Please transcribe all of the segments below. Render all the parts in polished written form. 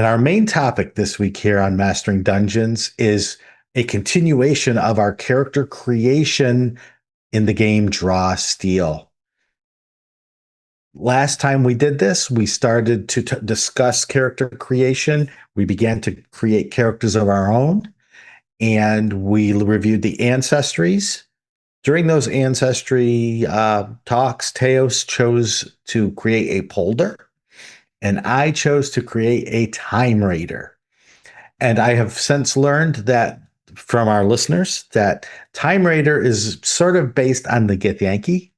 And our main topic this week here on Mastering Dungeons is a continuation of our character creation in the game Draw Steel. Last time we did this, we started to discuss character creation. We began to create characters of our own, and we reviewed the ancestries. During those ancestry talks, Teos chose to create a polder, and I chose to create a time raider. And I have since learned that from our listeners that Time Raider is sort of based on the Get Yankee,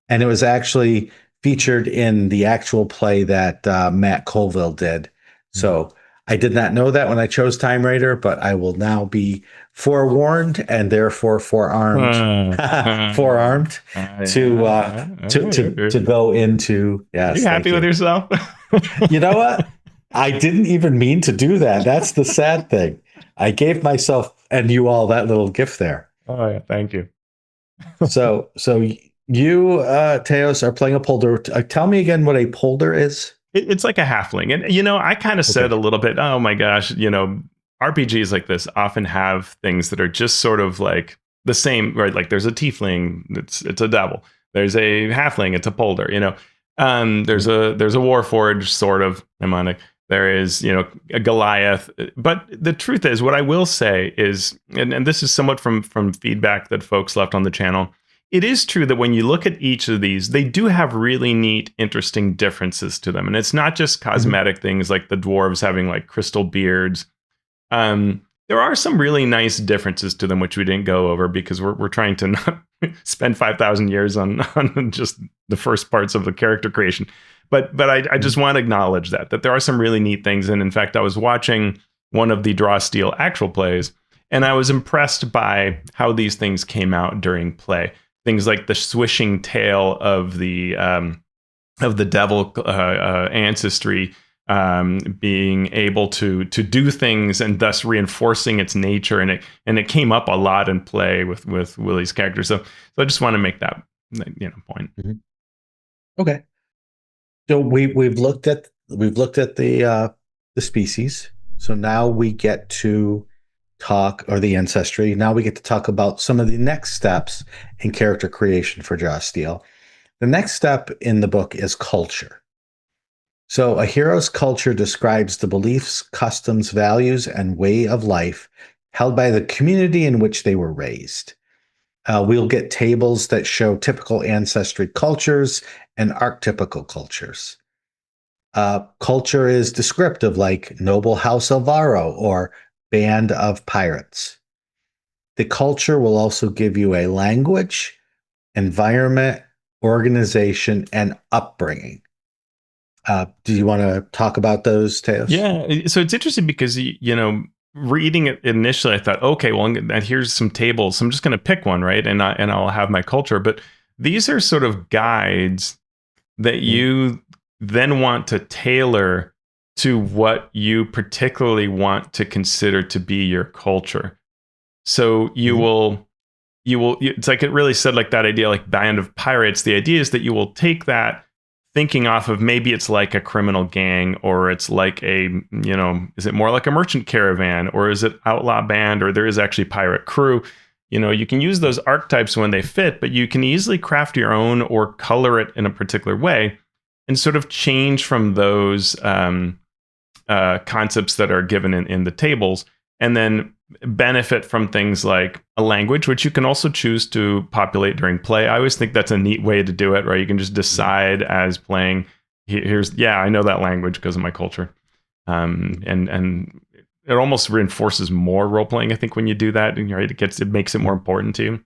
and it was actually featured in the actual play that Matt Colville did. So I did not know that when I chose Time Raider, but I will now be forewarned and therefore forearmed, forearmed to go into. Yes, you happy with yourself? You know what? I didn't even mean to do that. That's the sad thing. I gave myself and you all that little gift there. Oh yeah, thank you. so you, Teos, are playing a polder. Tell me again what a polder is. It's like a halfling. And, I kind of said a little bit, oh my gosh, RPGs like this often have things that are just sort of like the same, right? Like there's a tiefling, it's a devil. There's a halfling, it's a polder, there's a warforged sort of mnemonic. There is, a Goliath. But the truth is, what I will say is, and this is somewhat from feedback that folks left on the channel, it is true that when you look at each of these, they do have really neat, interesting differences to them. And it's not just cosmetic things like the dwarves having like crystal beards. There are some really nice differences to them, which we didn't go over because we're trying to not spend 5,000 years on just the first parts of the character creation. But I just want to acknowledge that there are some really neat things. And in fact, I was watching one of the Draw Steel actual plays, and I was impressed by how these things came out during play. Things like the swishing tail of the devil ancestry being able to do things and thus reinforcing its nature, and it came up a lot in play with Willie's character. So I just want to make that point. Mm-hmm. Okay. So we've looked at the species. So now we get to talk, or the ancestry. Now we get to talk about some of the next steps in character creation for Draw Steel. The next step in the book is culture. So a hero's culture describes the beliefs, customs, values, and way of life held by the community in which they were raised. We'll get tables that show typical ancestry cultures and archetypical cultures. Culture is descriptive, like Noble House Alvaro or Band of Pirates. The culture will also give you a language, environment, organization, and upbringing. Do you want to talk about those, Teos? Yeah. So it's interesting because, reading it initially, I thought, okay, well, here's some tables. So I'm just going to pick one, right? And I'll have my culture. But these are sort of guides that you then want to tailor to what you particularly want to consider to be your culture. So you will, it's like it really said like that idea, like Band of Pirates. The idea is that you will take that thinking off of maybe it's like a criminal gang, or it's like a, is it more like a merchant caravan, or is it outlaw band, or there is actually pirate crew? You can use those archetypes when they fit, but you can easily craft your own or color it in a particular way and sort of change from those concepts that are given in the tables, and then benefit from things like a language, which you can also choose to populate during play. I always think that's a neat way to do it, right? You can just decide as playing, I know that language because of my culture. And it almost reinforces more role playing, I think, when you do that, right? It makes it more important to you.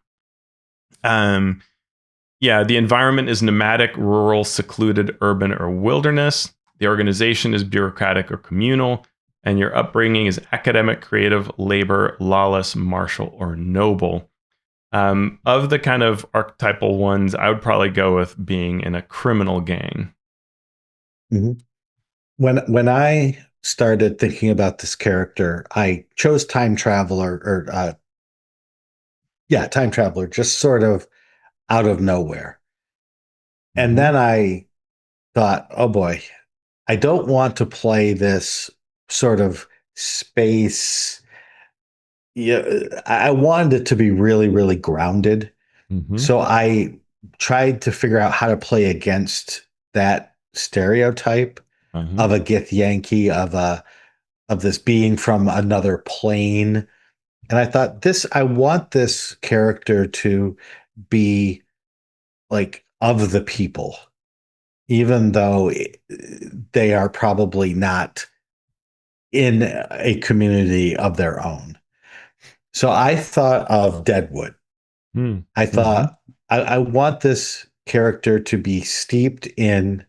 The environment is nomadic, rural, secluded, urban, or wilderness. The organization is bureaucratic or communal. And your upbringing is academic, creative, labor, lawless, martial, or noble. Of the kind of archetypal ones, I would probably go with being in a criminal gang. Mm-hmm. When I started thinking about this character, I chose time traveler, time traveler, just sort of out of nowhere. And then I thought, oh boy, I don't want to play this sort of space. Yeah, I wanted it to be really, really grounded. Mm-hmm. So I tried to figure out how to play against that stereotype Uh-huh. of a Githyanki, of this being from another plane. And I thought I want this character to be like of the people, even though they are probably not in a community of their own. So I thought of Deadwood. I Mm-hmm. thought I want this character to be steeped in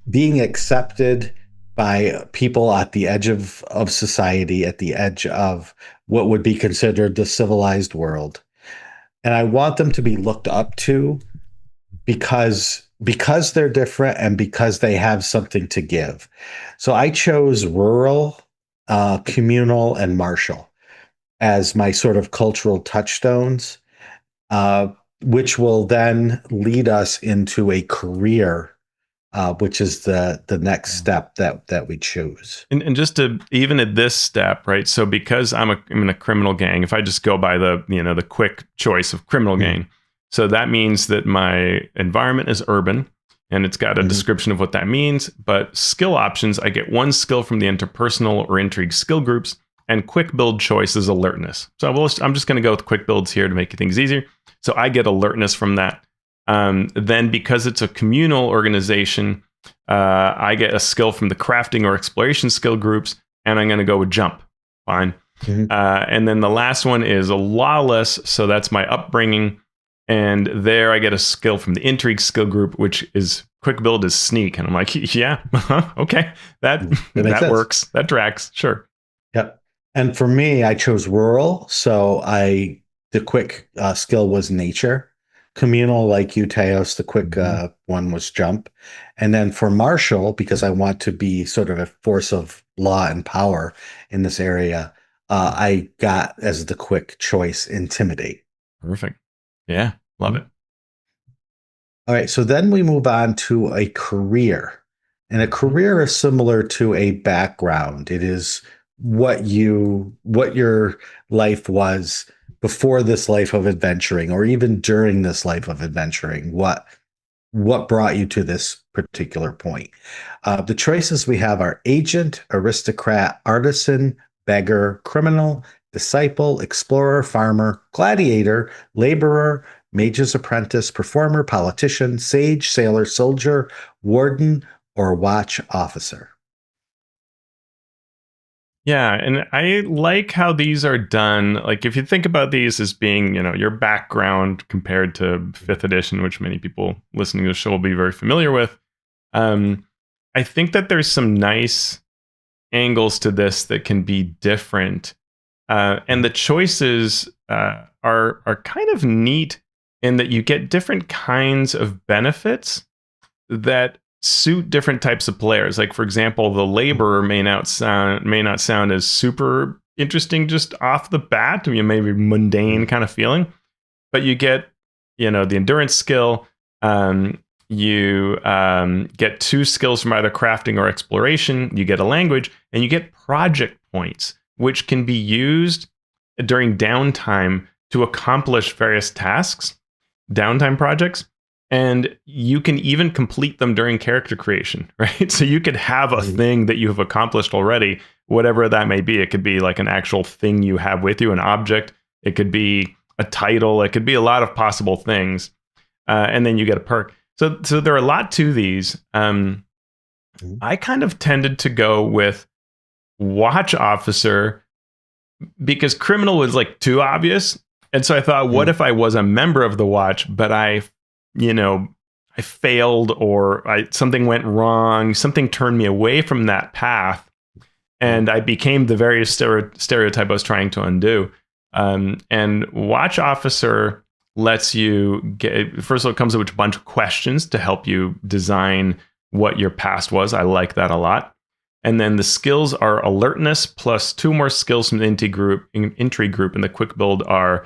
being accepted by people at the edge of society, at the edge of what would be considered the civilized world. And I want them to be looked up to because they're different and because they have something to give. So I chose rural, communal, and martial as my sort of cultural touchstones, uh, which will then lead us into a career, which is the next step that we choose. And just to even at this step, right? So because I'm in a criminal gang, if I just go by the quick choice of criminal Mm-hmm. gang, so that means that my environment is urban, and it's got a Mm-hmm. description of what that means. But skill options, I get one skill from the interpersonal or intrigue skill groups, and quick build choice is alertness. So I'm just going to go with quick builds here to make things easier. So I get alertness from that. Then because it's a communal organization, I get a skill from the crafting or exploration skill groups, and I'm going to go with jump. Fine. Mm-hmm. And then the last one is a lawless. So that's my upbringing. And there I get a skill from the intrigue skill group, which is quick build is sneak. And I'm like, yeah, okay, that Makes that sense. works. That tracks. Sure. Yep. And for me, I chose rural. So the quick skill was nature. Communal, like you, Teos, the quick Mm-hmm. one was jump. And then for martial, because I want to be sort of a force of law and power in this area, I got as the quick choice intimidate. Perfect. Yeah, love Mhm. it. All right, so then we move on to a career. And a Mhm. career is similar to a background. It is what your life was before this life of adventuring, or even during this life of adventuring. What brought you to this particular point? The choices we have are agent, aristocrat, artisan, beggar, criminal, disciple, explorer, farmer, gladiator, laborer, mage's apprentice, performer, politician, sage, sailor, soldier, warden, or watch officer. Yeah, and I like how these are done. Like if you think about these as being, your background compared to fifth edition, which many people listening to the show will be very familiar with. Um, I think that there's some nice angles to this that can be different, and the choices are kind of neat in that you get different kinds of benefits that suit different types of players. Like for example, the laborer may not sound as super interesting just off the bat. Maybe mundane kind of feeling, but you get the endurance skill. You get two skills from either crafting or exploration. You get a language, and you get project points, which can be used during downtime to accomplish various tasks, downtime projects. And you can even complete them during character creation, right? So you could have a Mhm. thing that you have accomplished already, whatever that may be. It could be like an actual thing you have with you, an object. It could be a title. It could be a lot of possible things. And then you get a perk. So there are a lot to these. Mhm. I kind of tended to go with watch officer because criminal was like too obvious. And so I thought, what Mhm. if I was a member of the watch, but you know, I failed or something went wrong, something turned me away from that path, and I became the very stereotype I was trying to undo. And watch officer lets you get, first of all, it comes with a bunch of questions to help you design what your past was. I like that a lot. And then the skills are alertness plus two more skills from the intrigue group, and the quick build are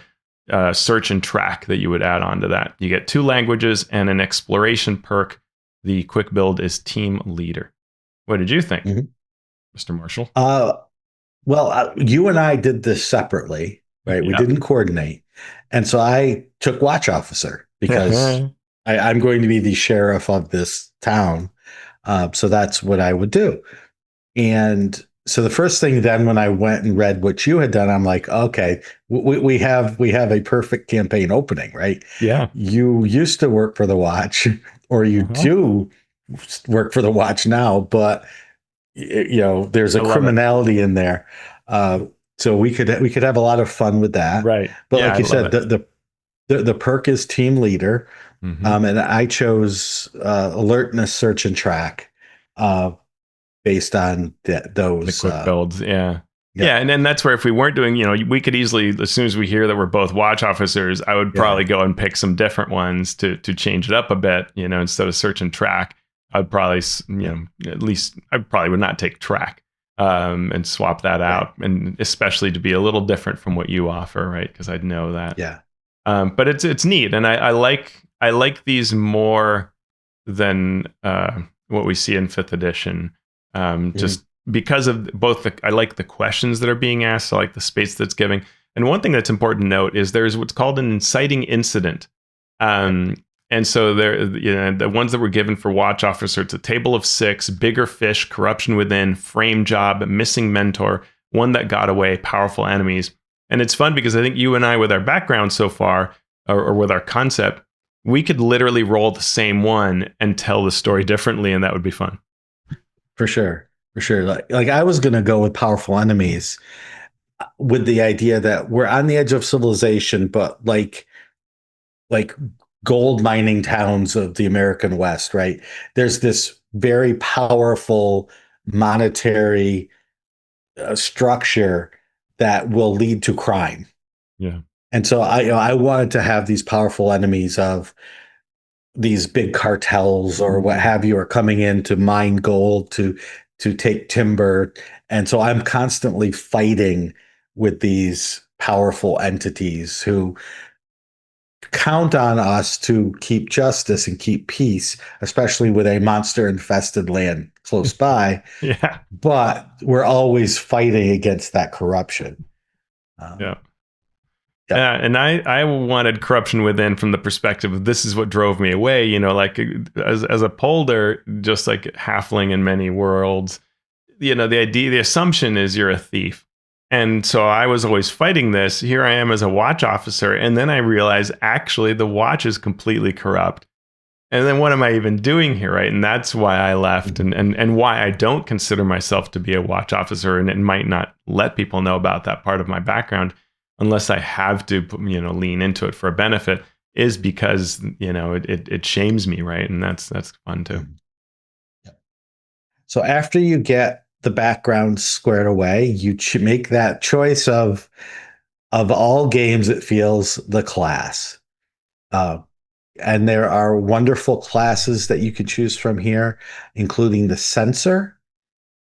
search and track that you would add on to that. You get two languages and an exploration perk. The quick build is team leader. What did you think, Mhm. Mr. Marshall? Uh, well, you and I did this separately, right? We Yep. didn't coordinate. And so I took watch officer because I'm going to be the sheriff of this town. So that's what I would do. And so the first thing then when I went and read what you had done, I'm like, okay, we have a perfect campaign opening, right? Yeah. You used to work for the watch, or you Uh-huh. do work for the watch now, but there's a I love it. criminality in there. So we could have a lot of fun with that. Right. But Yeah, like I you love said, it. the perk is team leader, Hmm. and I chose alertness, search, and track uh, based on The those. quick builds. Yeah. Yeah, Yeah. And then that's where if we weren't doing, we could easily, as soon as we hear that we're both watch officers, I would yeah, probably go and pick some different ones to change it up a bit, instead of search and track. I'd probably, yeah, at least I probably would not take track and swap that right, out. And especially to be a little different from what you offer, right? Because I'd know that. yeah, But it's neat. And I like these more than what we see in fifth edition. mhm, Just because of both I like the questions that are being asked, I like the space that's giving. And one thing that's important to note is there's what's called an inciting incident. right, Um, and so the ones that were given for watch officer, it's a table of 6, bigger fish, corruption within, frame job, missing mentor, one that got away, powerful enemies. And it's fun because I think you and I, with our background so far, or with our concept, we could literally roll the same one and tell the story differently, and that would be fun. for sure, for sure. Like I was gonna go with powerful enemies with the idea that we're on the edge of civilization, but like gold mining towns of the American West, right? There's this very powerful monetary structure that will lead to crime. Yeah. And so I wanted to have these powerful enemies of these big cartels or what have you are coming in to mine gold to take timber. And so I'm constantly fighting with these powerful entities who count on us to keep justice and keep peace, especially with a monster infested land close by. Yeah. But we're always fighting against that corruption. Yeah. Um, yeah. Yeah, and I wanted corruption within from the perspective of this is what drove me away. Like as a polder, just like halfling in many worlds, the assumption is you're a thief, and so I was always fighting this. Here I am as a watch officer, and then I realized actually the watch is completely corrupt. And then what am I even doing here, right? And that's why I left, Mhm. and why I don't consider myself to be a watch officer, and it might not let people know about that part of my background unless I have to, lean into it for a benefit, is because it shames me, right? And that's fun too. Mhm. So after you get the background squared away, you make that choice of all games. It feels the class, uh, and there are wonderful classes that you can choose from here, including the censor,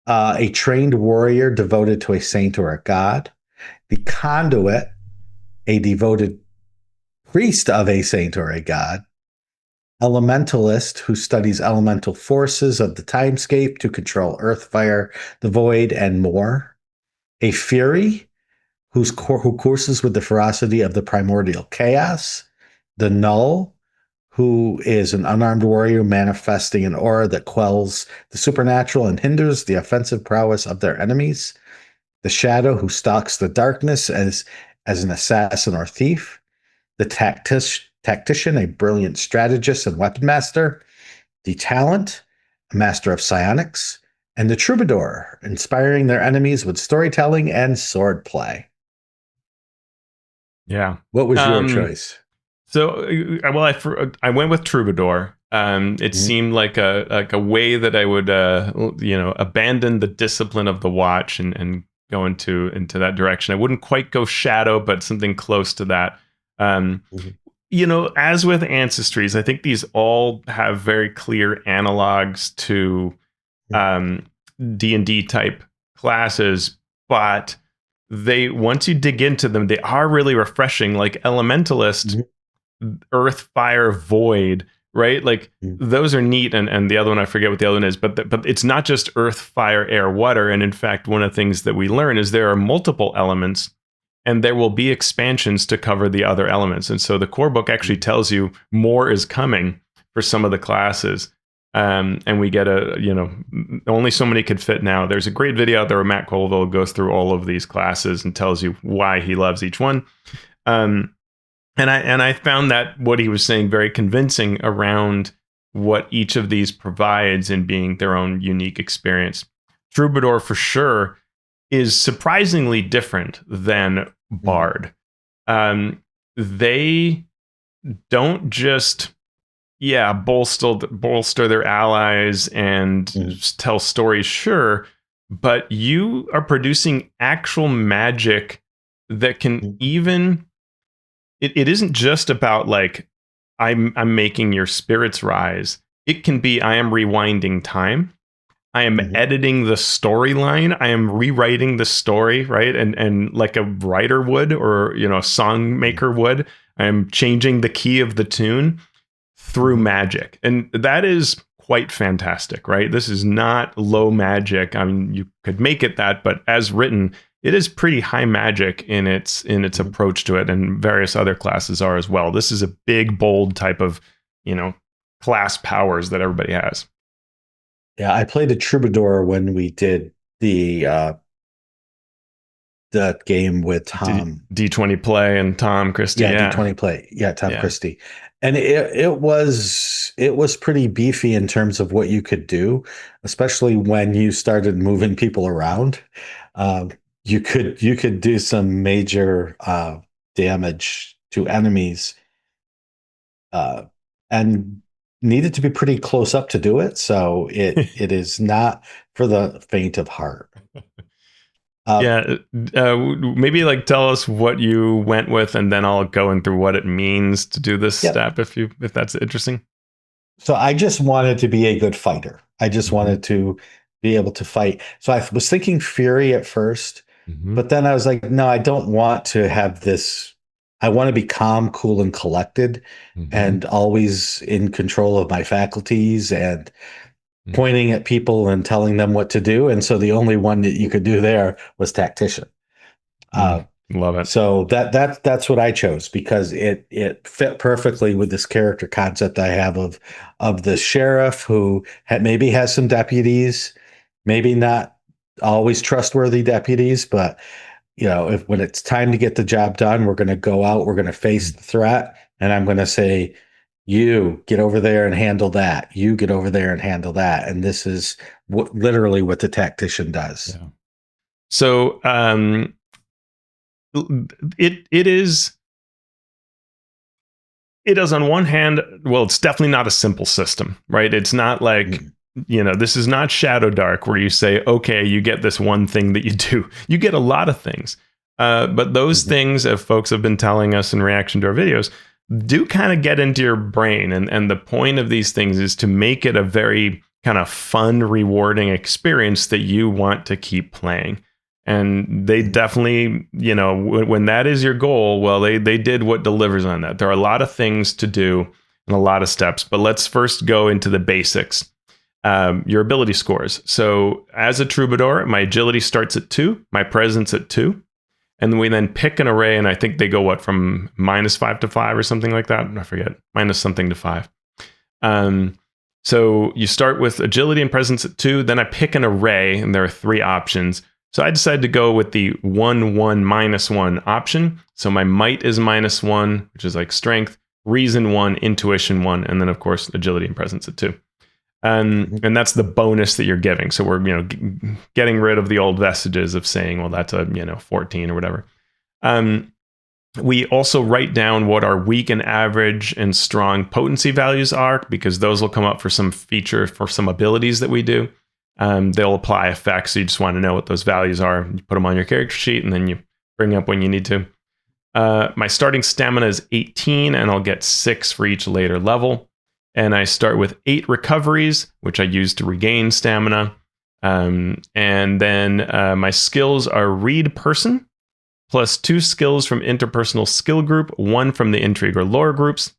a trained warrior devoted to a saint or a god, the conduit, a devoted priest of a saint or a god, elementalist who studies elemental forces of the timescape to control earth, fire, the void, and more, a fury who courses with the ferocity of the primordial chaos, the null who is an unarmed warrior manifesting an aura that quells the supernatural and hinders the offensive prowess of their enemies, the shadow who stalks the darkness as an assassin or thief, the tactician, a brilliant strategist and weapon master, the talent, a master of psionics, and the troubadour, inspiring their enemies with storytelling and swordplay. Yeah. What was your Um, choice? So, well, I went with Troubadour. It Mhm, seemed like a way that I would abandon the discipline of the watch and go into that direction. I wouldn't quite go Shadow, but something close to that. Um, mhm, as with Ancestries, I think these all have very clear analogs to mhm, um, D&D type classes, but they once you dig into them, they are really refreshing. Like Elementalist, mhm, earth, fire, void. right? Like those are neat, and the other one I forget what the other one is, but it's not just earth, fire, air, water. And in fact, one of the things that we learn is there are multiple elements, and there will be expansions to cover the other elements. And so the core book actually tells you more is coming for some of the classes. And we get only so many could fit now. There's a great video out there where Matt Colville goes through all of these classes and tells you why he loves each one. And I found that what he was saying very convincing around what each of these provides in being their own unique experience. Troubadour for sure is surprisingly different than Bard. They don't just bolster their allies and tell stories, sure, but you are producing actual magic that can even it isn't just about like I'm making your spirits rise. It can be I am rewinding time. I am editing the storyline. I am rewriting the story, right? And like a writer would, or a song maker would, I am changing the key of the tune through magic. And that is quite fantastic, right? This is not low magic. I mean, you could make it that, but as written, it is pretty high magic in its approach to it, and various other classes are as well. This is a big, bold type of, class powers that everybody has. Yeah, I played a Troubadour when we did the game with Tom. D20 Play and Tom Christie. Yeah, D20 Play. Yeah, Tom Christie. And it was pretty beefy in terms of what you could do, especially when you started moving people around. You could do some major damage to enemies, and needed to be pretty close up to do it. So it is not for the faint of heart. Maybe like tell us what you went with, and then I'll go in through what it means to do this step if that's interesting. So I just wanted to be a good fighter. I just wanted to be able to fight. So I was thinking Fury at first, but then I was like, no, I don't want to have this. I want to be calm, cool, and collected, and always in control of my faculties and pointing at people and telling them what to do. And so the only one that you could do there was Tactician. Love it. So that's what I chose, because it fit perfectly with this character concept I have of the sheriff who maybe has some deputies, maybe not always trustworthy deputies, but when it's time to get the job done, we're going to go out, we're going to face the threat, and I'm going to say, you get over there and handle that. You get over there and handle that. And this is literally what the Tactician does. Yeah. So it is on one hand, well, it's definitely not a simple system, right? It's not like, this is not Shadow Dark where you say, okay, you get this one thing that you do. You get a lot of things. But those things, if folks have been telling us in reaction to our videos, do kind of get into your brain. And the point of these things is to make it a very kind of fun, rewarding experience that you want to keep playing. And they definitely, when that is your goal, well, they did what delivers on that. There are a lot of things to do and a lot of steps, but let's first go into the basics. Your ability scores. So as a Troubadour, my agility starts at 2, my presence at 2. And we then pick an array, and I think they go from -5 to 5 or something like that. I forget, minus something to 5. So you start with agility and presence at 2. Then I pick an array, and there are 3 options. So I decided to go with the 1, 1, -1 option. So my might is -1, which is like strength, reason 1, intuition 1, and then of course agility and presence at 2. And that's the bonus that you're giving. So we're getting rid of the old vestiges of saying, well, that's a 14 or whatever. We also write down what our weak and average and strong potency values are, because those will come up for some feature, for some abilities that we do. They'll apply effects. So you just want to know what those values are. You put them on your character sheet, and then you bring up when you need to. My starting stamina is 18, and I'll get 6 for each later level. And I start with 8 recoveries, which I use to regain stamina. And then my skills are Read Person, plus 2 skills from interpersonal skill group, 1 from the intrigue or lore groups.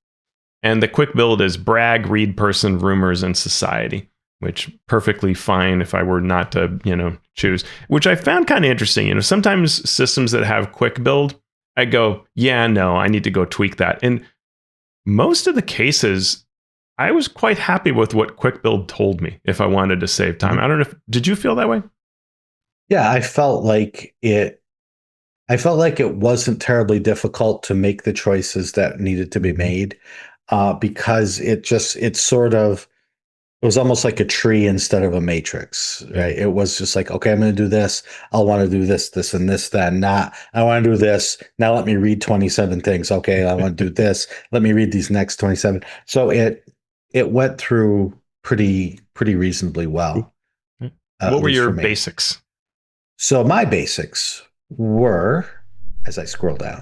And the quick build is brag, read person, rumors, and society, which perfectly fine if I were not to, choose, which I found kind of interesting. Sometimes systems that have quick build, I go, yeah, no, I need to go tweak that. In most of the cases, I was quite happy with what quick build told me if I wanted to save time. I don't know did you feel that way? Yeah, I felt like it wasn't terribly difficult to make the choices that needed to be made, because it was almost like a tree instead of a matrix, right? It was just like, okay, I'm going to do this. I'll want to do this, this, and this, then not. I want to do this. Now let me read 27 things. Okay, I want to do this. Let me read these next 27. So it went through pretty reasonably well, What at were least your for me. basics? So my basics were, as I scroll down.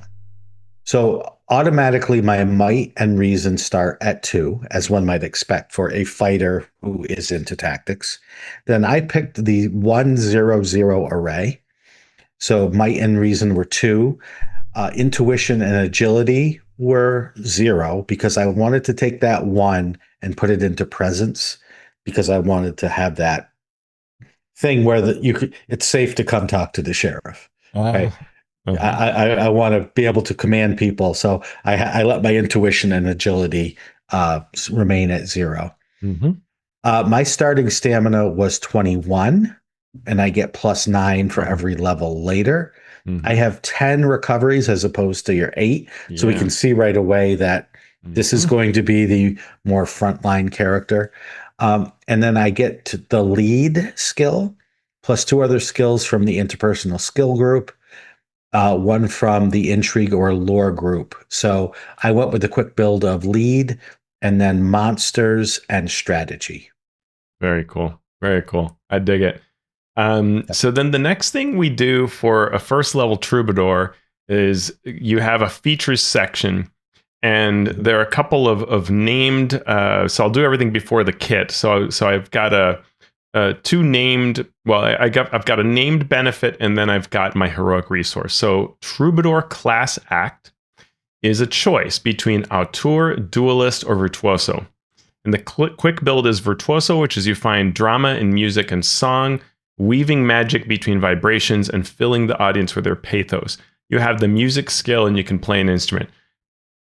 So automatically, my might and reason start at 2, as one might expect for a fighter who is into tactics. Then I picked the 100 array. So might and reason were 2. Intuition and agility were 0 because I wanted to take that 1 and put it into presence because I wanted to have that thing where it's safe to come talk to the sheriff. Right. I want to be able to command people, so I let my intuition and agility remain at 0. Mm-hmm. My starting stamina was 21, and I get +9 for every level later. Mm-hmm. I have 10 recoveries as opposed to your 8, so we can see right away that this is going to be the more frontline character. And then I get to the lead skill plus 2 other skills from the interpersonal skill group, one from the intrigue or lore group. So I went with the quick build of lead and then monsters and strategy. Very cool. Very cool. I dig it. So then the next thing we do for a first level troubadour is you have a features section, and there are a couple of named. So I'll do everything before the kit. So I've got two named. Well, I've got a named benefit, and then I've got my heroic resource. So troubadour class act is a choice between auteur, duelist, or virtuoso. And the quick build is virtuoso, which is you find drama in music and song, weaving magic between vibrations and filling the audience with their pathos. You have the music skill and you can play an instrument.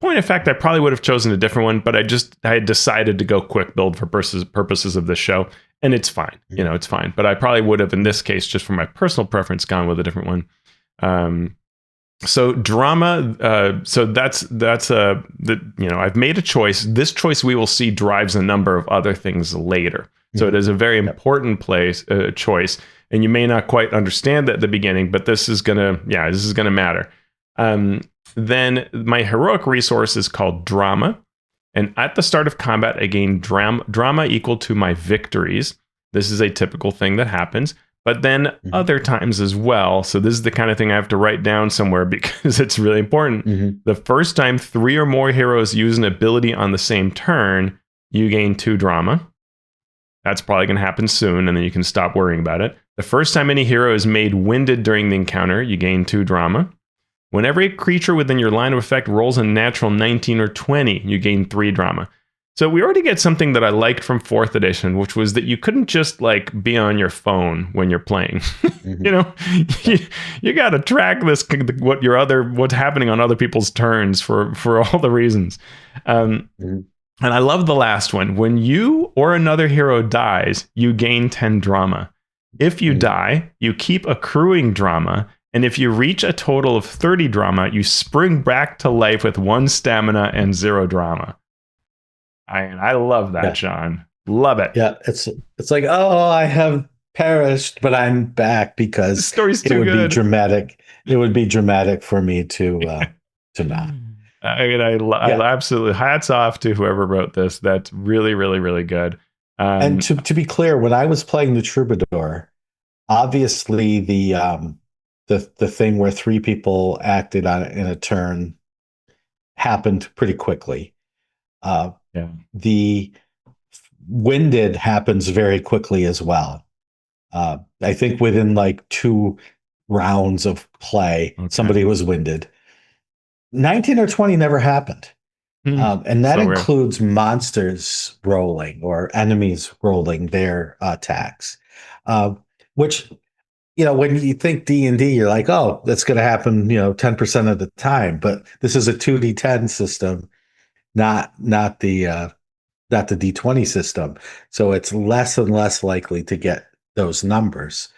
Point of fact, I probably would have chosen a different one, but I had decided to go quick build for purposes of this show, and it's fine. It's fine. But I probably would have, in this case, just for my personal preference, gone with a different one. So drama. So that's I've made a choice. This choice we will see drives a number of other things later. So it is a very important choice, and you may not quite understand that at the beginning, but this is gonna matter. Then my heroic resource is called drama, and at the start of combat, I gain drama equal to my victories. This is a typical thing that happens. But then other times as well. So this is the kind of thing I have to write down somewhere because it's really important. The first time 3 or more heroes use an ability on the same turn, you gain 2 drama. That's probably going to happen soon, and then you can stop worrying about it. The first time any hero is made winded during the encounter, you gain 2 drama. Whenever a creature within your line of effect rolls a natural 19 or 20, you gain 3 drama. So we already get something that I liked from 4th edition, which was that you couldn't just be on your phone when you're playing. You got to track what's happening on other people's turns for all the reasons. And I love the last one. When you or another hero dies, you gain 10 drama. If you die, you keep accruing drama. And if you reach a total of 30 drama, you spring back to life with 1 stamina and 0 drama. I love that, Shawn. Love it. Yeah, it's like, oh, I have perished, but I'm back because the story's too it would good. be dramatic. It would be dramatic for me to not. I absolutely hats off to whoever wrote this. That's really, really, really good. And to be clear, when I was playing the Troubadour, obviously the thing where 3 people acted on it in a turn happened pretty quickly. The winded happens very quickly as well. I think within 2 rounds of play, somebody was winded. 19 or 20 never happened. And that So weird. includes monsters rolling or enemies rolling their attacks, which when you think D&D, you're like, oh, that's going to happen, 10% of the time. But this is a 2d10 system, not the D20 system. So it's less and less likely to get those numbers.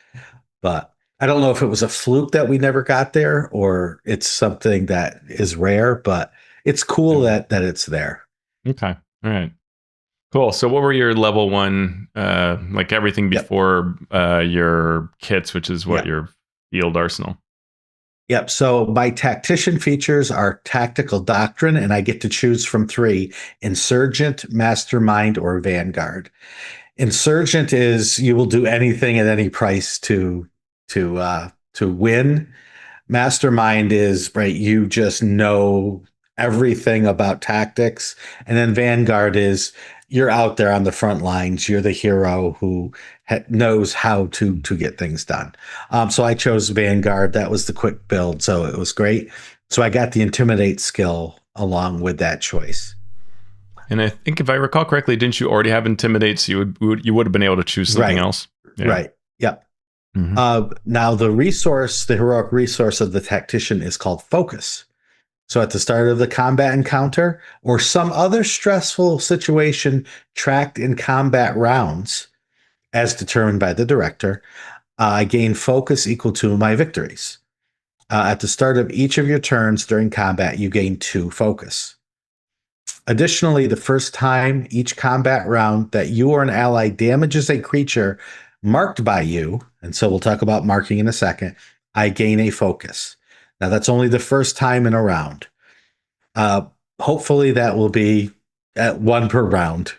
But I don't know if it was a fluke that we never got there or it's something that is rare, but it's cool that it's there. Okay. All right. Cool. So what were your level one, like everything Yep. before your kits, which is what Yep. your field arsenal? Yep. So my tactician features are tactical doctrine, and I get to choose from three: insurgent, mastermind, or vanguard. Insurgent is you will do anything at any price to win. Mastermind is right, you just know everything about tactics. And then Vanguard is you're out there on the front lines. You're the hero who knows how to get things done. So I chose Vanguard. That was the quick build, so it was great. So I got the intimidate skill along with that choice. And I think if I recall correctly, didn't you already have intimidate? So you would have been able to choose something Right. else. Yeah. Right. Yep. Now the heroic resource of the tactician is called focus. So at the start of the combat encounter or some other stressful situation tracked in combat rounds, as determined by the director, I gain focus equal to my victories. At the start of each of your turns during combat, you gain 2 focus. Additionally, the first time each combat round that you or an ally damages a creature marked by you, and so we'll talk about marking in a second, I gain a focus. Now, that's only the first time in a round. Hopefully, that will be at 1 per round.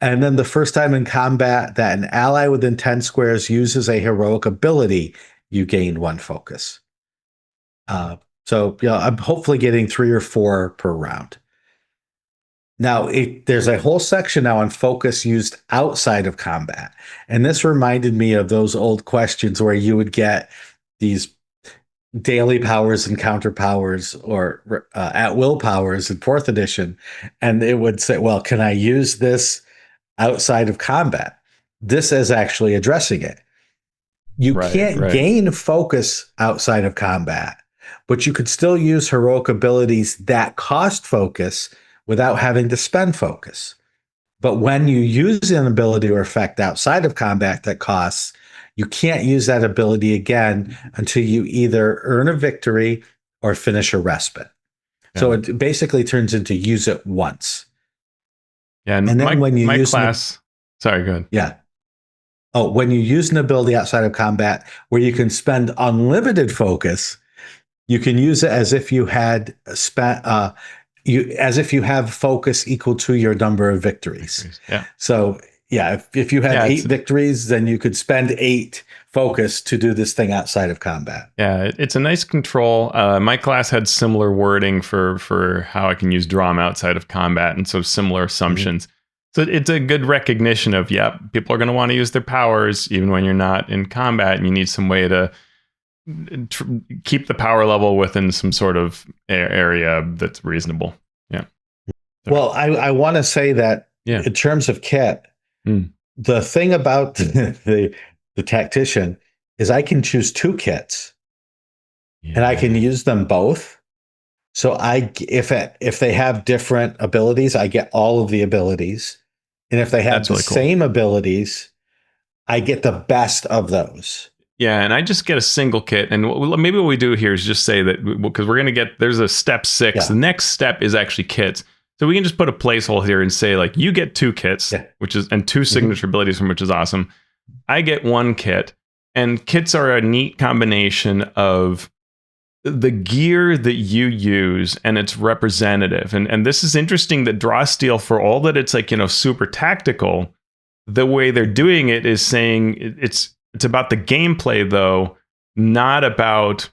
And then the first time in combat that an ally within 10 squares uses a heroic ability, you gain 1 focus. So, I'm hopefully getting 3 or 4 per round. Now, there's a whole section now on focus used outside of combat. And this reminded me of those old questions where you would get these daily powers and counter powers or at will powers in 4th edition. And it would say, well, can I use this outside of combat? This is actually addressing it. You can't gain focus outside of combat, but you could still use heroic abilities that cost focus without having to spend focus. But when you use an ability or effect outside of combat that costs, you can't use that ability again until you either earn a victory or finish a respite. Yeah. So it basically turns into use it once. Yeah, and then when you use class, sorry, go ahead. Yeah. Oh, when you use an ability outside of combat where you can spend unlimited focus, you can use it as if you had spent as if you have focus equal to your number of victories. Yeah. So yeah, if you have 8 victories, then you could spend 8 focus to do this thing outside of combat. Yeah, it's a nice control. My class had similar wording for how I can use drama outside of combat, and so similar assumptions. So it's a good recognition of, people are going to want to use their powers even when you're not in combat, and you need some way to keep the power level within some sort of area that's reasonable. Yeah. Well, I want to say that in terms of kit, the thing about the tactician is I can choose 2 kits, and I can use them both. So if they have different abilities, I get all of the abilities, and if they have same abilities, I get the best of those. Yeah, and I just get a single kit. And maybe what we do here is just say that, because we're going to there's a step 6. Yeah. The next step is actually kits. So we can just put a placeholder here and say, like, you get 2 kits, and 2 signature abilities from which is awesome. I get 1 kit, and kits are a neat combination of the gear that you use and it's representative. And this is interesting that Draw Steel, for all that it's like, super tactical, the way they're doing it is saying it's about the gameplay, though, not about,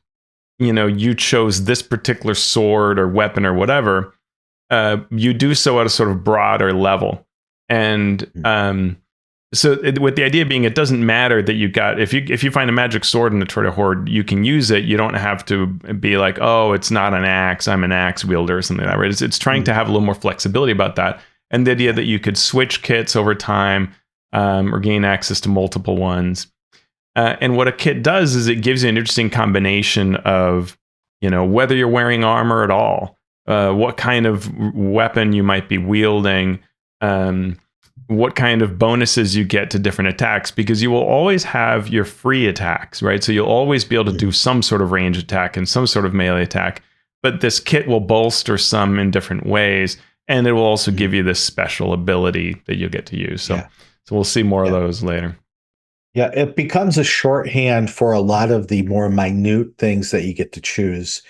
you chose this particular sword or weapon or whatever. You do so at a sort of broader level. And with the idea being, it doesn't matter that you got, if you find a magic sword in the Troida Horde, you can use it. You don't have to be like, oh, it's not an axe, I'm an axe wielder or something like that, right? It's trying to have a little more flexibility about that. And the idea that you could switch kits over time, or gain access to multiple ones. And what a kit does is it gives you an interesting combination of, whether you're wearing armor at all, what kind of weapon you might be wielding, what kind of bonuses you get to different attacks, because you will always have your free attacks, right? So you'll always be able to do some sort of range attack and some sort of melee attack, but this kit will bolster some in different ways, and it will also give you this special ability that you'll get to use. So we'll see more of those later. Yeah, it becomes a shorthand for a lot of the more minute things that you get to choose.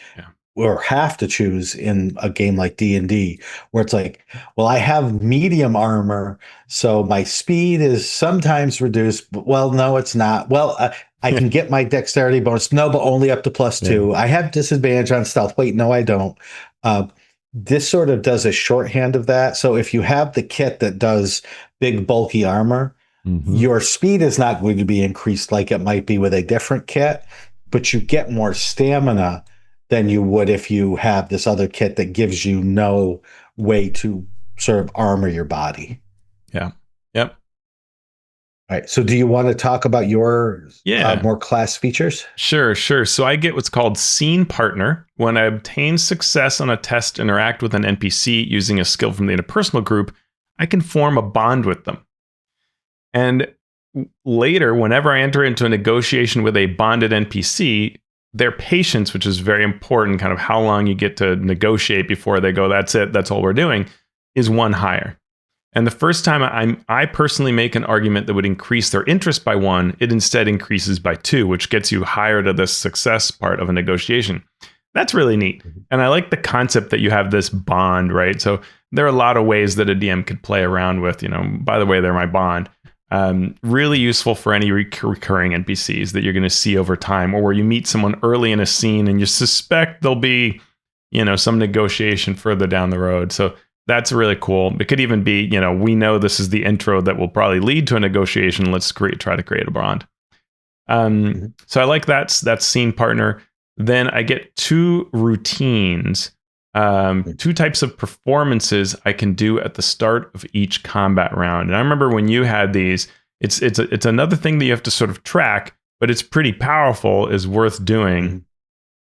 Or have to choose in a game like D&D, where it's like, well, I have medium armor, so my speed is sometimes reduced. But, well, no, it's not. Well, I can get my dexterity bonus. No, but only up to +2. I have disadvantage on stealth. Wait, no, I don't. This sort of does a shorthand of that. So if you have the kit that does big, bulky armor, your speed is not going to be increased like it might be with a different kit, but you get more stamina than you would if you have this other kit that gives you no way to sort of armor your body. Yeah. Yep. All right. So do you want to talk about your more class features? Sure. So I get what's called Scene Partner. When I obtain success on a test, interact with an NPC using a skill from the interpersonal group, I can form a bond with them. And later, whenever I enter into a negotiation with a bonded NPC, their patience, which is very important, kind of how long you get to negotiate before they go, that's it, that's all we're doing, is 1 higher. And the first time I personally make an argument that would increase their interest by 1, it instead increases by 2, which gets you higher to the success part of a negotiation. That's really neat. And I like the concept that you have this bond, right? So there are a lot of ways that a DM could play around with, by the way, they're my bond. Really useful for any recurring NPCs that you're going to see over time, or where you meet someone early in a scene and you suspect there'll be, some negotiation further down the road. So that's really cool. It could even be, we know this is the intro that will probably lead to a negotiation. Let's try to create a bond. So I like that Scene Partner. Then I get 2 routines. 2 types of performances I can do at the start of each combat round. And I remember when you had these, it's another thing that you have to sort of track, but it's pretty powerful, is worth doing.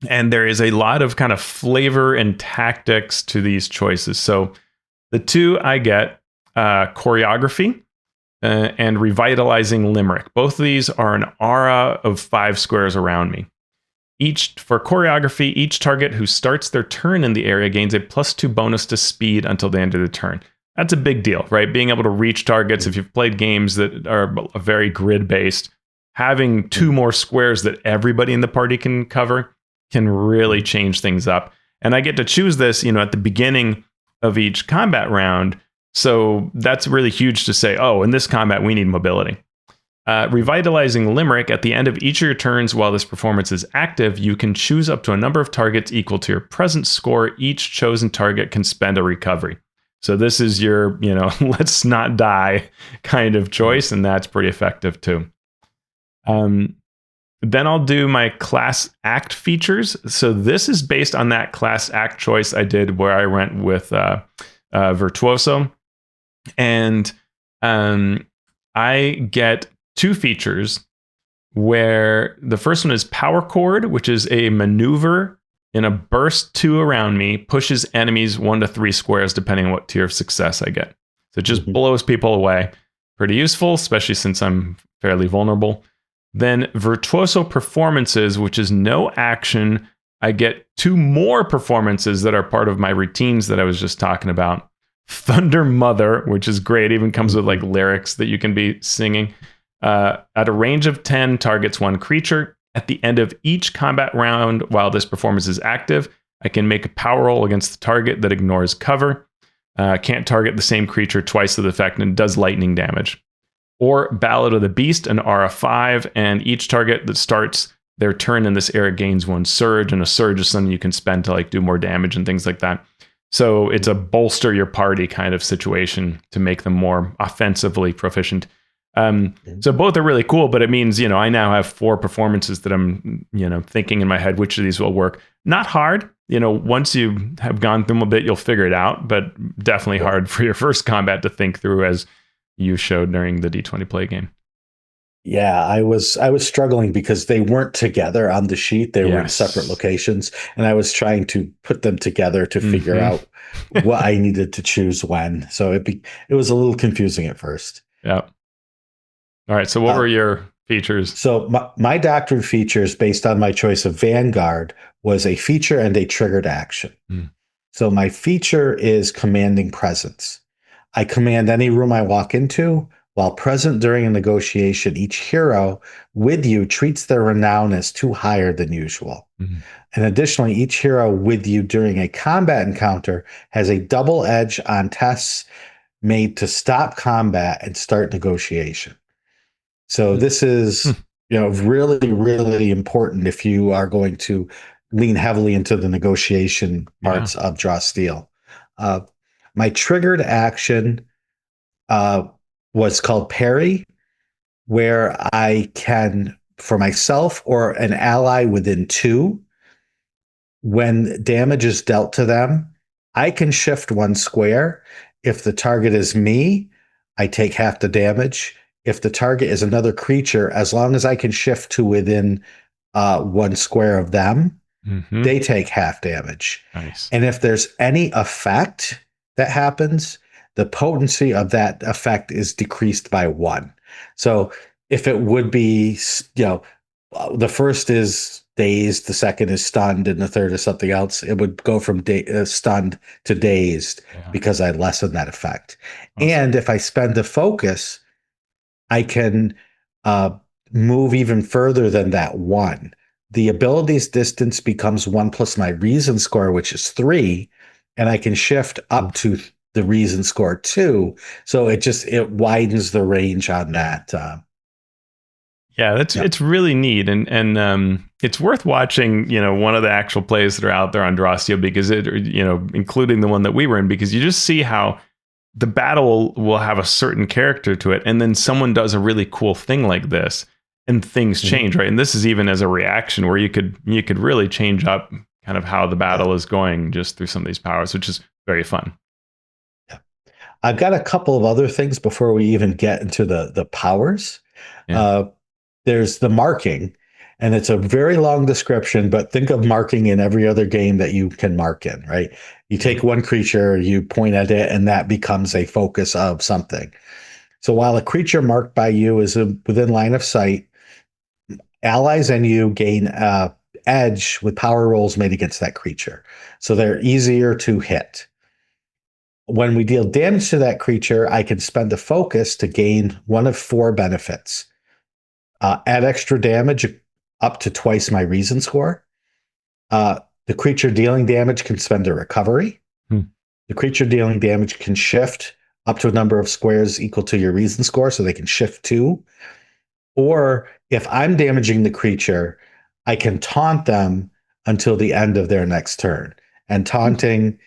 And there is a lot of kind of flavor and tactics to these choices. So the 2 I get, choreography and revitalizing limerick. Both of these are an aura of 5 squares around me. For choreography, each target who starts their turn in the area gains a +2 bonus to speed until the end of the turn. That's a big deal, right? Being able to reach targets, if you've played games that are very grid-based, having 2 more squares that everybody in the party can cover can really change things up. And I get to choose this, at the beginning of each combat round. So that's really huge to say, oh, in this combat, we need mobility. Revitalizing Limerick, at the end of each of your turns while this performance is active, you can choose up to a number of targets equal to your present score. Each chosen target can spend a recovery. So this is your, let's not die kind of choice, and that's pretty effective too. Then I'll do my class act features. So this is based on that class act choice I did where I went with Virtuoso. And I get 2 features where the first one is Power Chord, which is a maneuver in a burst 2 around me, pushes enemies 1 to 3 squares, depending on what tier of success I get. So it just blows people away. Pretty useful, especially since I'm fairly vulnerable. Then Virtuoso Performances, which is no action. I get 2 more performances that are part of my routines that I was just talking about. Thunder Mother, which is great, even comes with like lyrics that you can be singing. At a range of 10, targets 1 creature. At the end of each combat round, while this performance is active, I can make a power roll against the target that ignores cover. Can't target the same creature twice to the effect, and it does lightning damage. Or Ballad of the Beast, an RF5, and each target that starts their turn in this area gains 1 surge, and a surge is something you can spend to like do more damage and things like that. So it's a bolster your party kind of situation to make them more offensively proficient. So both are really cool, but it means, I now have 4 performances that I'm, thinking in my head, which of these will work. Not hard. Once you have gone through them a bit, you'll figure it out, but definitely hard for your first combat to think through, as you showed during the D20 play game. Yeah, I was struggling because they weren't together on the sheet. They were in separate locations, and I was trying to put them together to figure out what I needed to choose when. So it was a little confusing at first. Yeah. All right. So what were your features? So my doctrine features, based on my choice of Vanguard, was a feature and a triggered action. So my feature is commanding presence. I command any room I walk into. While present during a negotiation, each hero with you treats their renown as 2 higher than usual. And additionally, each hero with you during a combat encounter has a double edge on tests made to stop combat and start negotiation. So this is, really, really important if you are going to lean heavily into the negotiation parts of Draw Steel. My triggered action was called Parry, where I can, for myself or an ally within 2, when damage is dealt to them, I can shift 1 square. If the target is me, I take half the damage. If the target is another creature, as long as I can shift to within 1 square of them, they take half damage. Nice. And if there's any effect that happens, the potency of that effect is decreased by 1. So if it would be, the first is dazed, the second is stunned, and the third is something else, it would go from stunned to dazed because I lessen that effect. Awesome. And if I spend the focus, I can move even further than that 1. The ability's distance becomes 1 plus my reason score, which is 3, and I can shift up to the reason score 2. So it widens the range on that. It's really neat, and it's worth watching. One of the actual plays that are out there on Draw Steel, because including the one that we were in, because you just see how the battle will have a certain character to it, and then someone does a really cool thing like this, and things change, right? And this is even as a reaction where you could really change up kind of how the battle is going just through some of these powers, which is very fun. I've got a couple of other things before we even get into the powers. There's the marking, and it's a very long description, but think of marking in every other game that you can mark in, right? You take 1 creature, you point at it, and that becomes a focus of something. So while a creature marked by you is within line of sight, allies and you gain edge with power rolls made against that creature. So they're easier to hit. When we deal damage to that creature, I can spend a focus to gain 1 of 4 benefits. Add extra damage up to twice my reason score. The creature dealing damage can spend a recovery. The creature dealing damage can shift up to a number of squares equal to your reason score, so they can shift 2. Or if I'm damaging the creature, I can taunt them until the end of their next turn. And taunting,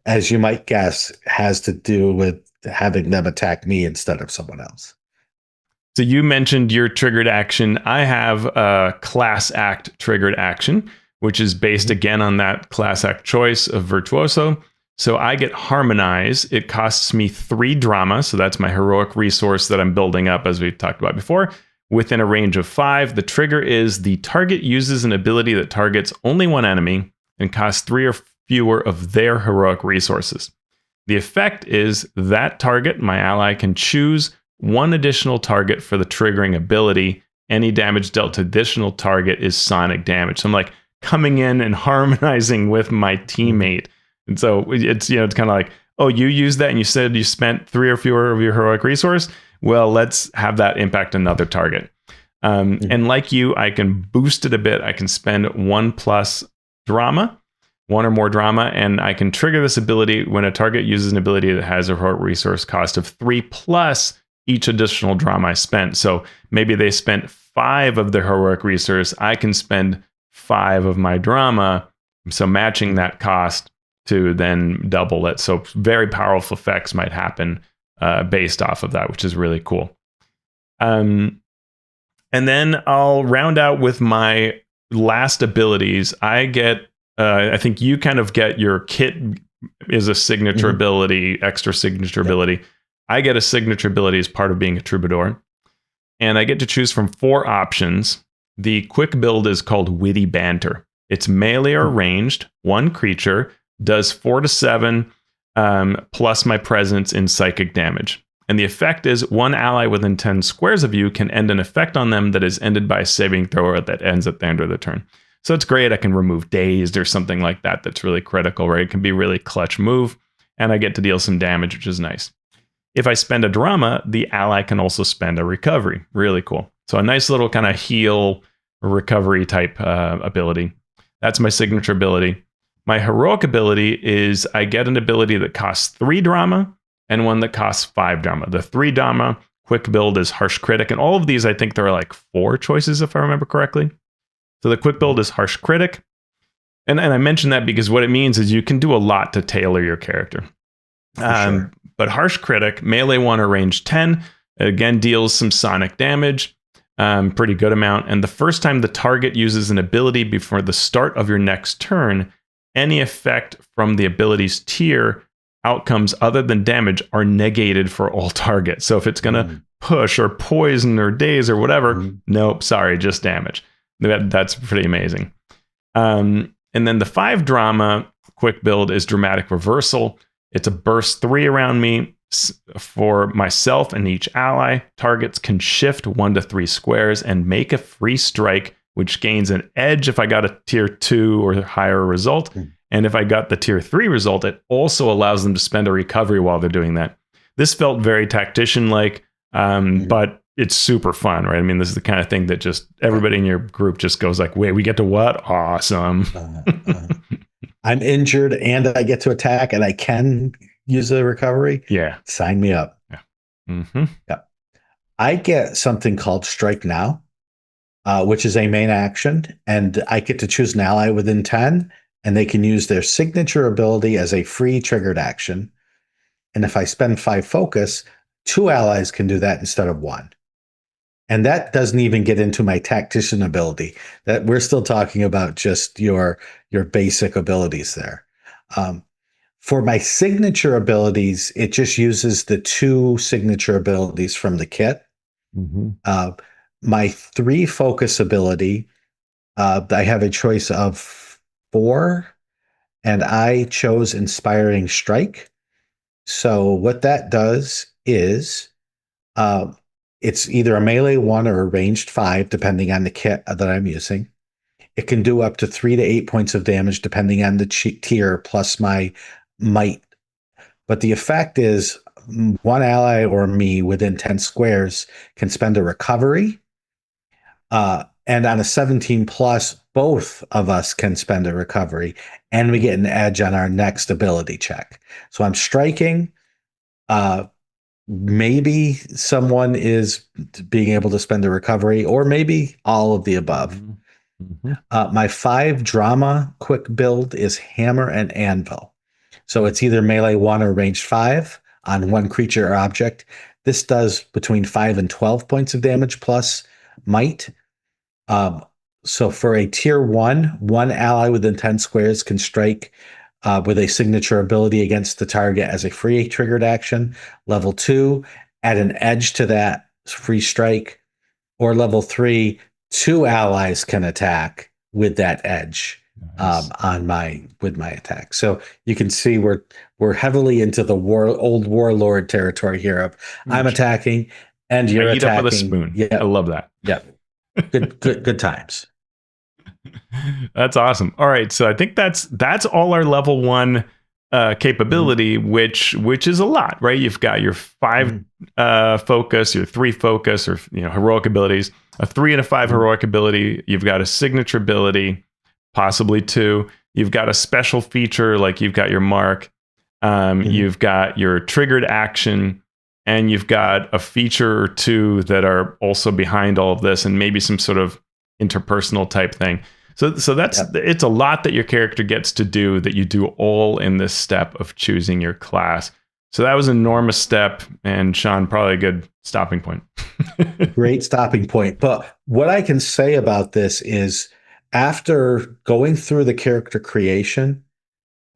as you might guess, has to do with having them attack me instead of someone else. So you mentioned your triggered action. I have a class act triggered action, which is based again on that class act choice of Virtuoso. So I get Harmonize. It costs me 3 drama. So that's my heroic resource that I'm building up, as we talked about before, within a range of 5. The trigger is the target uses an ability that targets only 1 enemy and costs 3 or fewer of their heroic resources. The effect is that target, my ally, can choose 1 additional target for the triggering ability. Any damage dealt to additional target is sonic damage. So I'm like coming in and harmonizing with my teammate. And so it's it's kind of like, oh, you used that and you said you spent 3 or fewer of your heroic resource. Well, let's have that impact another target. And like you, I can boost it a bit. I can spend 1 plus drama, 1 or more drama, and I can trigger this ability when a target uses an ability that has a heroic resource cost of 3 plus each additional drama I spent. So maybe they spent 5 of their heroic resource. I can spend 5 of my drama. So matching that cost to then double it. So very powerful effects might happen based off of that, which is really cool. And then I'll round out with my last abilities. I get, I think you kind of get your kit is a signature ability, extra signature ability. I get a signature ability as part of being a troubadour. And I get to choose from 4 options. The quick build is called Witty Banter. It's melee or ranged, 1 creature, does 4 to 7, plus my presence in psychic damage. And the effect is 1 ally within 10 squares of you can end an effect on them that is ended by a saving throw that ends at the end of the turn. So it's great. I can remove dazed or something like that. That's really critical, right? It can be a really clutch move. And I get to deal some damage, which is nice. If I spend a drama, the ally can also spend a recovery. Really cool. So a nice little kind of heal recovery type ability. That's my signature ability. My heroic ability is I get an ability that costs 3 drama and one that costs 5 drama. The 3 drama quick build is Harsh Critic. And all of these, I think there are like 4 choices if I remember correctly. So the quick build is Harsh Critic. And I mention that because what it means is you can do a lot to tailor your character. Sure. But Harsh Critic, melee 1 or range 10, again deals some sonic damage, pretty good amount. And the first time the target uses an ability before the start of your next turn, any effect from the ability's tier outcomes other than damage are negated for all targets. So if it's going to push or poison or daze or whatever, nope, sorry, just damage. That's pretty amazing. And then the 5 drama quick build is Dramatic Reversal. It's a burst 3 around me for myself and each ally. Targets can shift 1 to 3 squares and make a free strike, which gains an edge if I got a tier 2 or higher result. And if I got the tier 3 result, it also allows them to spend a recovery while they're doing that. This felt very Tactician-like, but it's super fun, right? I mean, this is the kind of thing that just everybody in your group just goes like, wait, we get to what? Awesome. I'm injured and I get to attack and I can use a recovery. Yeah. Sign me up. Yeah. Yeah. I get something called Strike Now, which is a main action. And I get to choose an ally within 10 and they can use their signature ability as a free triggered action. And if I spend 5 focus, 2 allies can do that instead of 1. And that doesn't even get into my Tactician ability. That we're still talking about just your basic abilities there. For my signature abilities, it just uses the 2 signature abilities from the kit. My 3 focus ability, I have a choice of 4, and I chose Inspiring Strike. So what that does is it's either a melee 1 or a ranged 5, depending on the kit that I'm using. It can do up to 3 to 8 points of damage, depending on the tier, plus my might. But the effect is 1 ally or me within 10 squares can spend a recovery. And on a 17 plus, both of us can spend a recovery, and we get an edge on our next ability check. So I'm striking. Maybe someone is being able to spend a recovery, or maybe all of the above. My 5 drama quick build is Hammer and Anvil. So it's either melee 1 or ranged 5 on 1 creature or object. This does between 5 and 12 points of damage plus might. So for a tier 1, 1 ally within 10 squares can strike with a signature ability against the target as a free triggered action. Level 2, add an edge to that free strike. Or level 3, 2 allies can attack with that edge with my attack. So you can see we're heavily into the old warlord territory here of I'm attacking and you're attacking. Eat up with a spoon. Yeah, I love that. Yeah, good times. That's awesome. All right, so I think that's all our level 1 capability, which is a lot, right? You've got your 5 focus, your 3 focus, or heroic abilities, a 3 and a 5 heroic ability. You've got a signature ability, possibly 2. You've got a special feature, like you've got your mark. You've got your triggered action, and you've got a feature or 2 that are also behind all of this, and maybe some sort of interpersonal type thing. So that's it's a lot that your character gets to do, that you do all in this step of choosing your class. So that was an enormous step, and Shawn, probably a good stopping point. Great stopping point. But what I can say about this is after going through the character creation,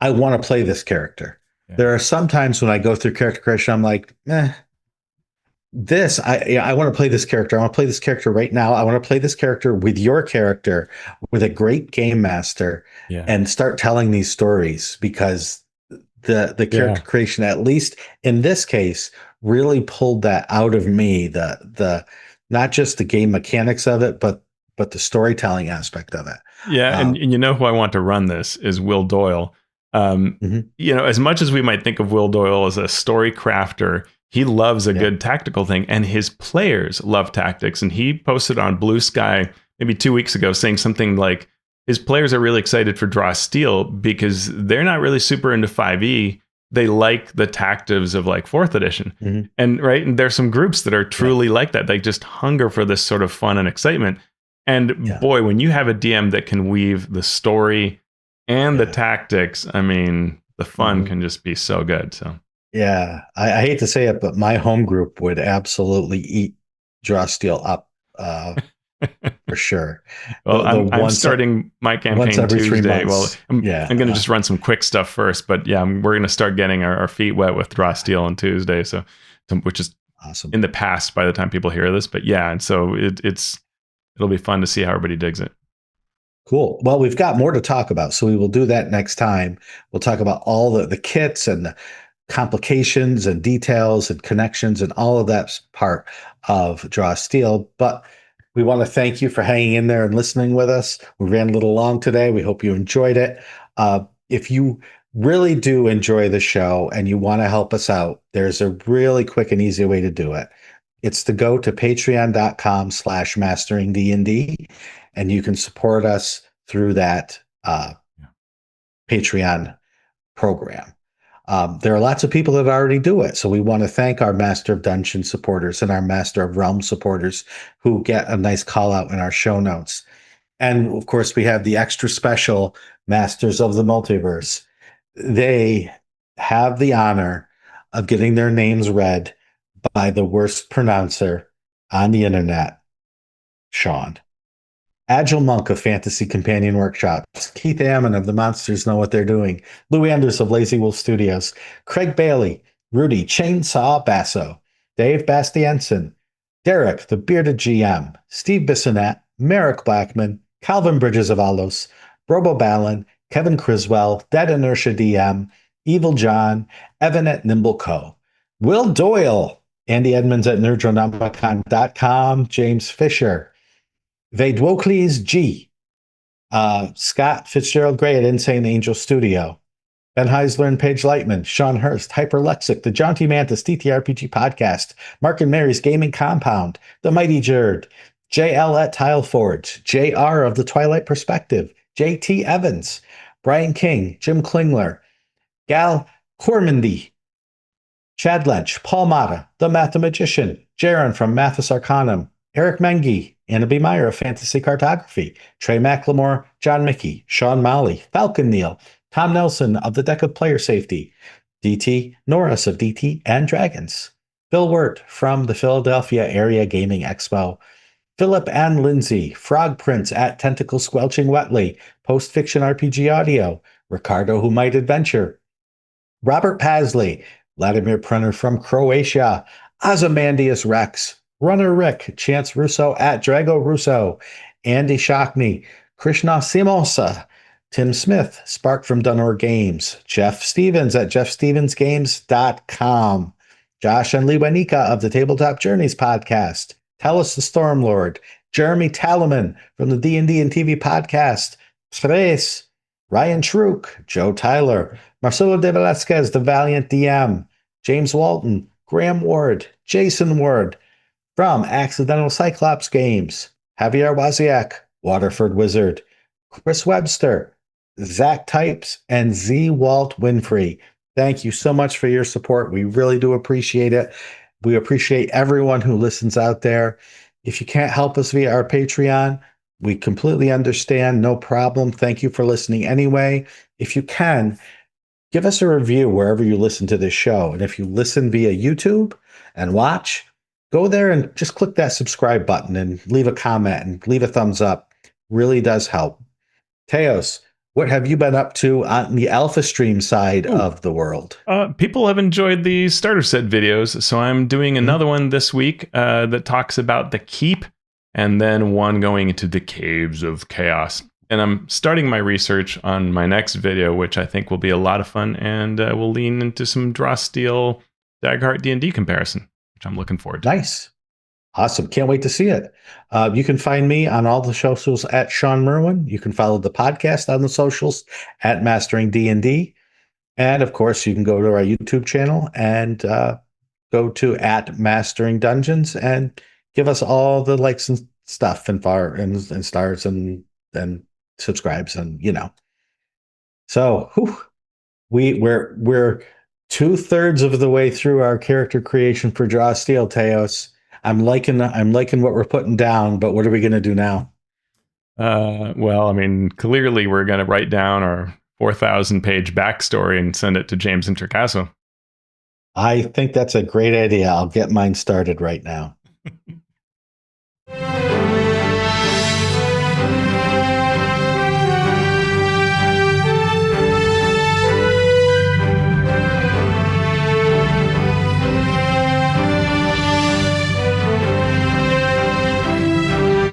I want to play this character. Yeah. There are some times when I go through character creation, I'm like, I want to play this character. I want to play this character right now. I want to play this character with your character, with a great game master, Yeah. and start telling these stories because the character creation, at least in this case, really pulled that out of me. The not just the game mechanics of it, but the storytelling aspect of it. Yeah, and you know who I want to run this is Will Doyle. You know, as much as we might think of Will Doyle as a story crafter, he loves a good tactical thing, and his players love tactics. And he posted on Blue Sky maybe 2 weeks ago saying something like his players are really excited for Draw Steel because they're not really super into 5e. They like the tactives of like 4th edition. And and there's some groups that are truly like that. They just hunger for this sort of fun and excitement. And boy, when you have a DM that can weave the story and the tactics, I mean, the fun can just be so good. So yeah, I hate to say it, but my home group would absolutely eat Draw Steel up for sure. Well, I'm starting my campaign every 3 Tuesday. months. Well, I'm going to just run some quick stuff first, but yeah, we're going to start getting our feet wet with Draw Steel on Tuesday. So, which is awesome in the past by the time people hear this, but yeah, and so it'll be fun to see how everybody digs it. Cool. Well, we've got more to talk about, so we will do that next time. We'll talk about all the kits and the complications and details and connections and all of that part of Draw Steel. But we want to thank you for hanging in there and listening with us. We ran a little long today. We hope you enjoyed it. If you really do enjoy the show and you want to help us out, there's a really quick and easy way to do it. It's to go to patreon.com/masteringdnd, and you can support us through that Patreon program. There are lots of people that already do it. So we want to thank our Master of Dungeon supporters and our Master of Realm supporters who get a nice call out in our show notes. And of course, we have the extra special Masters of the Multiverse. They have the honor of getting their names read by the worst pronouncer on the internet, Shawn. Agile Monk of Fantasy Companion Workshops, Keith Ammon of The Monsters Know What They're Doing, Lou Anders of Lazy Wolf Studios, Craig Bailey, Rudy Chainsaw Basso, Dave Bastiansen, Derek, the Bearded GM, Steve Bissonette, Merrick Blackman, Calvin Bridges of Alos, Robo Ballin, Kevin Criswell, Dead Inertia DM, Evil John, Evan at Nimble Co., Will Doyle, Andy Edmonds at nerdronomicon.com, James Fisher, Vaidwokles G, Scott Fitzgerald Gray at Insane Angel Studio, Ben Heisler and Paige Lightman, Sean Hurst, Hyperlexic, the Jaunty Mantis TTRPG Podcast, Mark and Mary's Gaming Compound, The Mighty Jerd, JL at Tileforge, JR of The Twilight Perspective, JT Evans, Brian King, Jim Klingler, Gal Cormandy, Chad Lynch, Paul Mata, The Mathemagician, Jaron from Mathis Arcanum, Eric Mengi, Anna B. Meyer of Fantasy Cartography, Trey McLemore, John Mickey, Sean Molly, Falcon Neal, Tom Nelson of the Deck of Player Safety, DT Norris of DT and Dragons, Phil Wirt from the Philadelphia Area Gaming Expo, Philip and Lindsay, Frog Prince at Tentacle Squelching Wetly, Post Fiction RPG Audio, Ricardo Who Might Adventure, Robert Pasley, Vladimir Prenner from Croatia, Ozymandias Rex, Runner Rick, Chance Russo at Drago Russo, Andy Shockney, Krishna Simosa, Tim Smith, Spark from Dunor Games, Jeff Stevens at jeffstevensgames.com, Josh and Lee Wanika of the Tabletop Journeys podcast, Tell Us the Stormlord, Jeremy Talaman from the D&D and TV podcast, Tres, Ryan Truk, Joe Tyler, Marcelo de Velasquez, the Valiant DM, James Walton, Graham Ward, Jason Ward, from Accidental Cyclops Games, Javier Waziak, Waterford Wizard, Chris Webster, Zach Types, and Z. Walt Winfrey. Thank you so much for your support. We really do appreciate it. We appreciate everyone who listens out there. If you can't help us via our Patreon, we completely understand. No problem. Thank you for listening anyway. If you can, give us a review wherever you listen to this show. And if you listen via YouTube and watch, go there and just click that subscribe button and leave a comment and leave a thumbs up. Really does help. Teos, what have you been up to on the Alpha Stream side of the world? People have enjoyed the starter set videos, so I'm doing another one this week that talks about the keep, and then one going into the caves of chaos. And I'm starting my research on my next video, which I think will be a lot of fun, and will lean into some Draw Steel Daggerheart D&D comparison, which I'm looking forward to. Nice. Awesome. Can't wait to see it. You can find me on all the socials at Shawn Merwin. You can follow the podcast on the socials at Mastering D&D. And of course, you can go to our YouTube channel and go to at Mastering Dungeons and give us all the likes and stuff and stars and subscribes and So we're 2/3 of the way through our character creation for Draw Steel, Teos. I'm liking what we're putting down, but what are we going to do now? Well, I mean, clearly we're going to write down our 4,000-page backstory and send it to James Introcaso. I think that's a great idea. I'll get mine started right now.